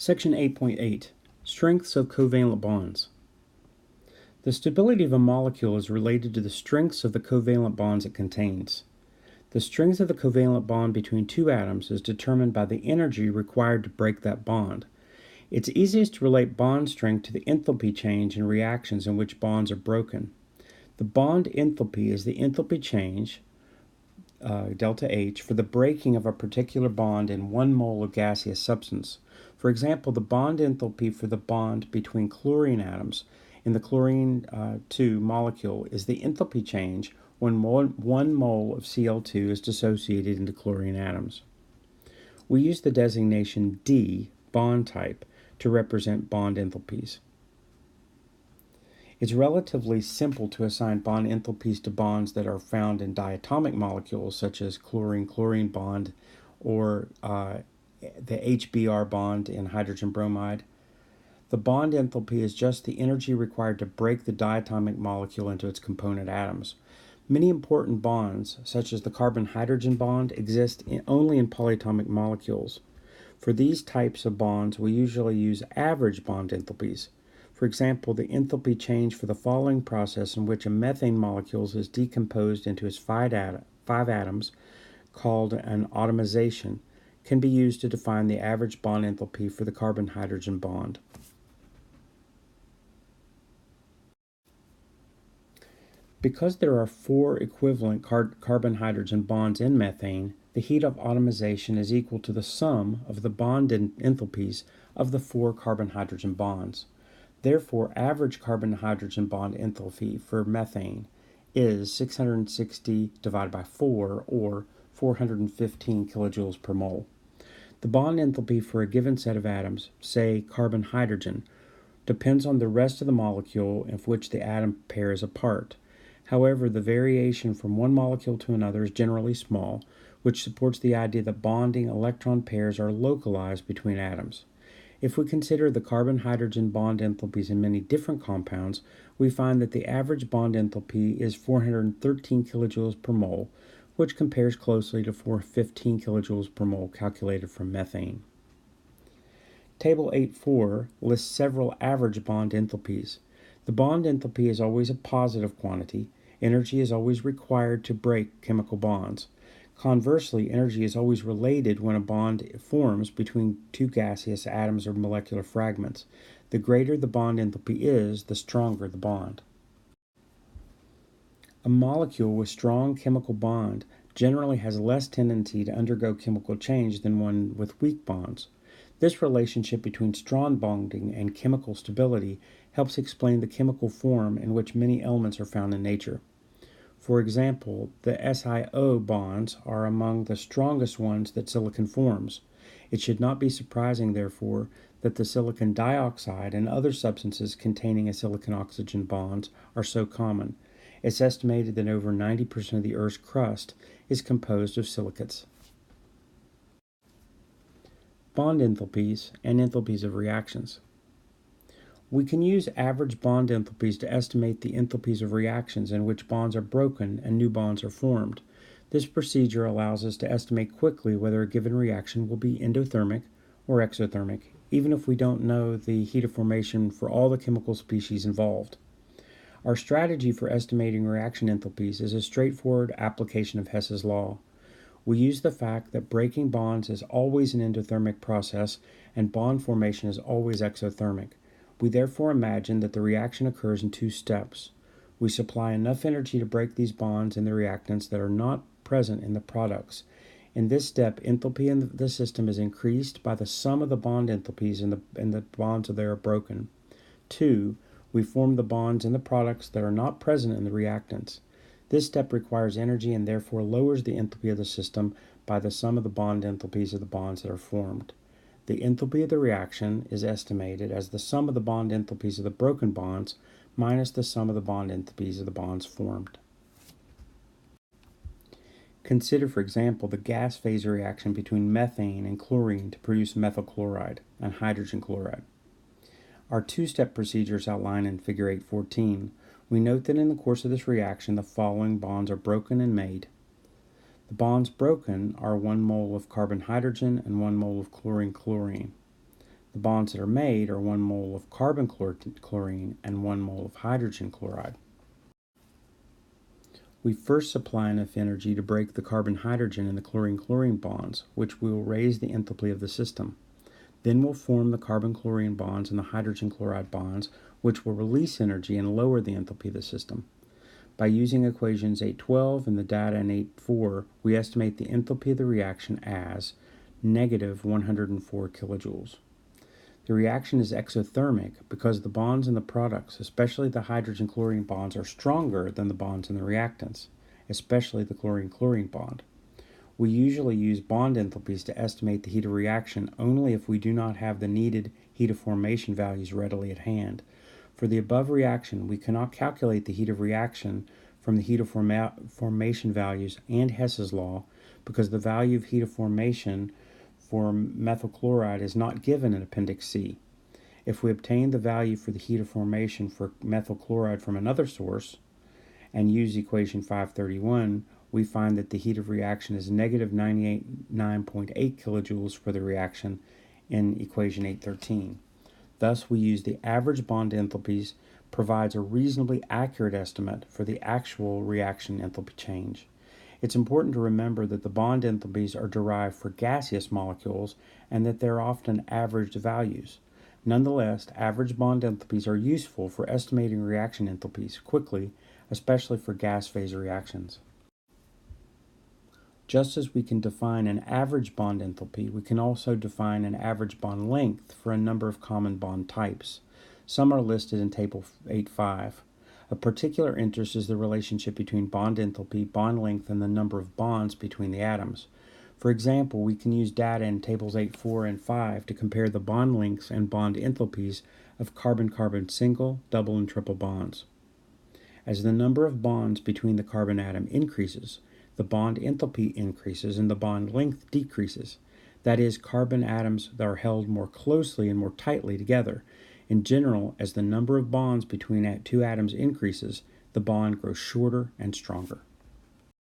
Section 8.8 Strengths of Covalent Bonds. The stability of a molecule is related to the strengths of the covalent bonds it contains. The strength of the covalent bond between two atoms is determined by the energy required to break that bond. It's easiest to relate bond strength to the enthalpy change in reactions in which bonds are broken. The bond enthalpy is the enthalpy change, delta H, for the breaking of a particular bond in 1 mole of gaseous substance. For example, the bond enthalpy for the bond between chlorine atoms in the chlorine 2 molecule is the enthalpy change when 1 mole of Cl2 is dissociated into chlorine atoms. We use the designation D, bond type, to represent bond enthalpies. It's relatively simple to assign bond enthalpies to bonds that are found in diatomic molecules such as chlorine-chlorine bond or the HBr bond in hydrogen bromide. The bond enthalpy is just the energy required to break the diatomic molecule into its component atoms. Many important bonds, such as the carbon-hydrogen bond, exist only in polyatomic molecules. For these types of bonds, we usually use average bond enthalpies. For example, the enthalpy change for the following process in which a methane molecule is decomposed into its 5 atoms, called an atomization, can be used to define the average bond enthalpy for the carbon-hydrogen bond. Because there are 4 equivalent carbon-hydrogen bonds in methane, the heat of atomization is equal to the sum of the bond enthalpies of the 4 carbon-hydrogen bonds. Therefore, average carbon-hydrogen bond enthalpy for methane is 660 divided by 4, or 415 kilojoules per mole. The bond enthalpy for a given set of atoms, say carbon-hydrogen, depends on the rest of the molecule of which the atom pair is a part. However, the variation from one molecule to another is generally small, which supports the idea that bonding electron pairs are localized between atoms. If we consider the carbon-hydrogen bond enthalpies in many different compounds, we find that the average bond enthalpy is 413 kilojoules per mole, which compares closely to 415 kilojoules per mole calculated from methane. Table 8.4 lists several average bond enthalpies. The bond enthalpy is always a positive quantity. Energy is always required to break chemical bonds. Conversely, energy is always related when a bond forms between two gaseous atoms or molecular fragments. The greater the bond enthalpy is, the stronger the bond. A molecule with strong chemical bond generally has less tendency to undergo chemical change than one with weak bonds. This relationship between strong bonding and chemical stability helps explain the chemical form in which many elements are found in nature. For example, the SiO bonds are among the strongest ones that silicon forms. It should not be surprising, therefore, that the silicon dioxide and other substances containing a silicon-oxygen bonds are so common. It's estimated that over 90% of the Earth's crust is composed of silicates. Bond enthalpies and enthalpies of reactions. We can use average bond enthalpies to estimate the enthalpies of reactions in which bonds are broken and new bonds are formed. This procedure allows us to estimate quickly whether a given reaction will be endothermic or exothermic, even if we don't know the heat of formation for all the chemical species involved. Our strategy for estimating reaction enthalpies is a straightforward application of Hess's law. We use the fact that breaking bonds is always an endothermic process and bond formation is always exothermic. We therefore imagine that the reaction occurs in 2 steps. We supply enough energy to break these bonds in the reactants that are not present in the products. In this step, enthalpy in the system is increased by the sum of the bond enthalpies in the bonds that are broken. 2. We form the bonds in the products that are not present in the reactants. This step requires energy and therefore lowers the enthalpy of the system by the sum of the bond enthalpies of the bonds that are formed. The enthalpy of the reaction is estimated as the sum of the bond enthalpies of the broken bonds minus the sum of the bond enthalpies of the bonds formed. Consider, for example, the gas phase reaction between methane and chlorine to produce methyl chloride and hydrogen chloride. Our 2-step procedure is outlined in Figure 8.14. We note that in the course of this reaction, the following bonds are broken and made. The bonds broken are 1 mole of carbon-hydrogen and 1 mole of chlorine-chlorine. The bonds that are made are 1 mole of carbon chlorine and 1 mole of hydrogen chloride. We first supply enough energy to break the carbon-hydrogen and the chlorine-chlorine bonds, which will raise the enthalpy of the system. Then we'll form the carbon-chlorine bonds and the hydrogen chloride bonds, which will release energy and lower the enthalpy of the system. By using equations 812 and the data in 8.4, we estimate the enthalpy of the reaction as negative 104 kilojoules. The reaction is exothermic because the bonds in the products, especially the hydrogen-chlorine bonds, are stronger than the bonds in the reactants, especially the chlorine-chlorine bond. We usually use bond enthalpies to estimate the heat of reaction only if we do not have the needed heat of formation values readily at hand. For the above reaction, we cannot calculate the heat of reaction from the heat of formation values and Hess's law because the value of heat of formation for methyl chloride is not given in Appendix C. If we obtain the value for the heat of formation for methyl chloride from another source and use equation 531, we find that the heat of reaction is negative 99.8 kilojoules for the reaction in equation 813. Thus, we use the average bond enthalpies provides a reasonably accurate estimate for the actual reaction enthalpy change. It's important to remember that the bond enthalpies are derived for gaseous molecules and that they're often averaged values. Nonetheless, average bond enthalpies are useful for estimating reaction enthalpies quickly, especially for gas phase reactions. Just as we can define an average bond enthalpy, we can also define an average bond length for a number of common bond types. Some are listed in Table 8.5. Of particular interest is the relationship between bond enthalpy, bond length, and the number of bonds between the atoms. For example, we can use data in Tables 8.4 and 5 to compare the bond lengths and bond enthalpies of carbon-carbon single, double, and triple bonds. As the number of bonds between the carbon atom increases, the bond enthalpy increases and the bond length decreases. That is, carbon atoms that are held more closely and more tightly together. In general, as the number of bonds between two atoms increases, the bond grows shorter and stronger.